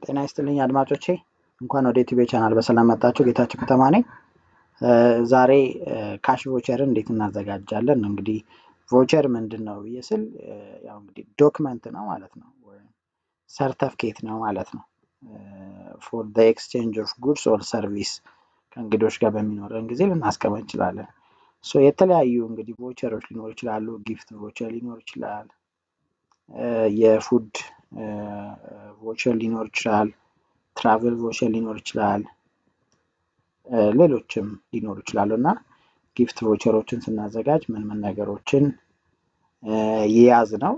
ጤና ይስጥልኝ አድማጮቼ፣ እንኳን ወደ ዩቲዩብ ቻናል በሰላም መጣችሁ። ጌታቸው ከተማ ነኝ። ዛሬ ካሽ ቮቸርን እንዴት እናዘጋጃለን? እንግዲህ ቮቸር ምንድነው ብዬ ስል ያው እንግዲህ ዶክመንት ነው ማለት ነው፣ ወይም ሰርተፍኬት ነው ማለት ነው። ፎር ዘ ኤክስቼንጅ ኦፍ ጉድስ ኦር ሰርቪስ ከእንግዶች ጋር በሚኖረን ጊዜ ልናስቀመጥ እንችላለን። የተለያዩ እንግዲህ ቮቸሮች ሊኖሩ ይችላሉ። ጊፍት ቮቸር ሊኖር ይችላል፣ የፉድ ቮቸር ሊኖር ይችላል፣ ትራቨል ቮቸር ሊኖር ይችላል፣ ሌሎችም ሊኖሩ ይችላሉ። እና ጊፍት ቮቸሮችን ስናዘጋጅ ምን ምን ነገሮችን ይያዝ ነው።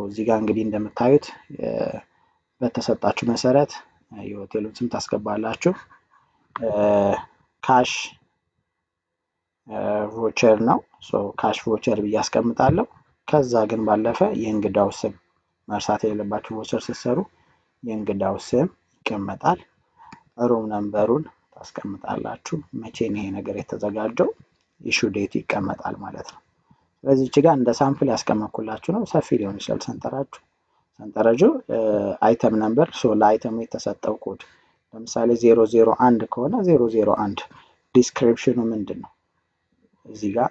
እዚህ ጋር እንግዲህ እንደምታዩት በተሰጣችሁ መሰረት የሆቴሉን ስም ታስገባላችሁ። ካሽ ቮቸር ነው። ካሽ ቮቸር ብዬ አስቀምጣለሁ። ከዛ ግን ባለፈ የእንግዳው ስም መርሳት የሌለባችሁ ቮቸር ስትሰሩ የእንግዳው ስም ይቀመጣል። ሩም ነምበሩን ታስቀምጣላችሁ። መቼ ነው ይሄ ነገር የተዘጋጀው? ኢሹ ዴቱ ይቀመጣል ማለት ነው። ስለዚህ እዚህ ጋር እንደ ሳምፕል ያስቀመጥኩላችሁ ነው። ሰፊ ሊሆን ይችላል ሰንጠረዡ። አይተም ነምበር ለአይተሙ የተሰጠው ኮድ ለምሳሌ 001 ከሆነ 001 ዲስክሪፕሽኑ ምንድን ነው? እዚህ ጋር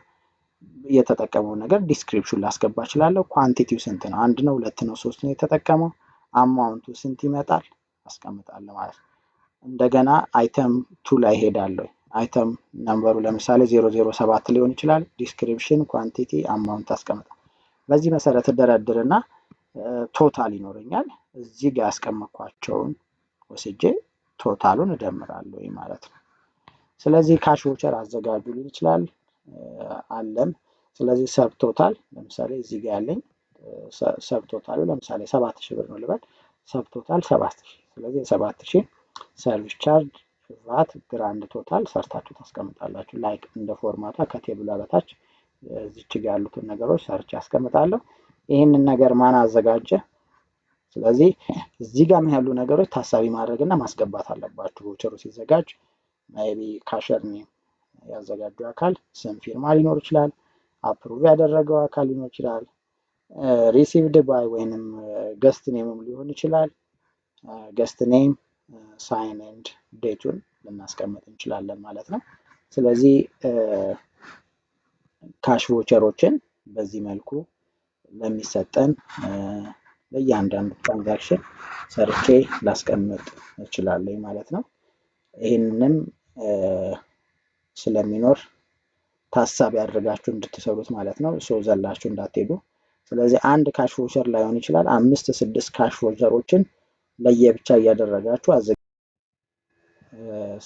የተጠቀመው ነገር ዲስክሪፕሽን ላስገባ እችላለሁ። ኳንቲቲው ስንት ነው? 1 ነው፣ 2 ነው፣ 3 ነው የተጠቀመው። አማውንቱ ስንት ይመጣል? አስቀምጣለሁ ማለት ነው። እንደገና አይተም 2 ላይ ሄዳለሁ። አይተም ነምበሩ ለምሳሌ 007 ሊሆን ይችላል። ዲስክሪፕሽን፣ ኳንቲቲ፣ አማውንት አስቀምጣለሁ። በዚህ መሰረት ደረድርና ቶታል ይኖረኛል። እዚህ ጋር ያስቀመጥኳቸውን ወስጄ ቶታሉን እደምራለሁ ማለት ነው። ስለዚህ ካሽ ቮቸር አዘጋጁ ሊል ይችላል አለም። ስለዚህ ሰብ ቶታል ለምሳሌ እዚህ ጋር ያለኝ ሰብ ቶታሉ ለምሳሌ 7000 ብር ነው ልበል። ሰብ ቶታል 7000። ስለዚህ 7000 ሰርቪስ ቻርጅ፣ ቫት፣ ግራንድ ቶታል ሰርታችሁ ታስቀምጣላችሁ። ላይክ እንደ ፎርማቷ ከቴብሏ በታች እዚች ጋር ያሉትን ነገሮች ሰርች ያስቀምጣለሁ። ይህንን ነገር ማን አዘጋጀ? ስለዚህ እዚህ ጋር ያሉ ነገሮች ታሳቢ ማድረግና ማስገባት አለባችሁ። ቮቸሩ ሲዘጋጅ ሜይቢ ካሸር ኔም ያዘጋጀው አካል ስም፣ ፊርማ ሊኖር ይችላል። አፕሩቭ ያደረገው አካል ሊኖር ይችላል። ሪሲቭድ ባይ ወይንም ገስት ኔምም ሊሆን ይችላል። ገስት ኔም፣ ሳይን ኤንድ ዴቱን ልናስቀምጥ እንችላለን ማለት ነው። ስለዚህ ካሽ ቮቸሮችን በዚህ መልኩ ለሚሰጠን ለእያንዳንዱ ትራንዛክሽን ሰርቼ ላስቀምጥ እችላለሁ ማለት ነው። ይህንንም ስለሚኖር ታሳቢ ያደርጋችሁ እንድትሰሩት ማለት ነው። ዘላችሁ እንዳትሄዱ። ስለዚህ አንድ ካሽ ቮቸር ላይሆን ይችላል 5-6 ካሽ ቮቸሮችን ለየብቻ እያደረጋችሁ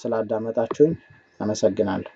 ስላዳመጣችሁኝ አመሰግናለሁ።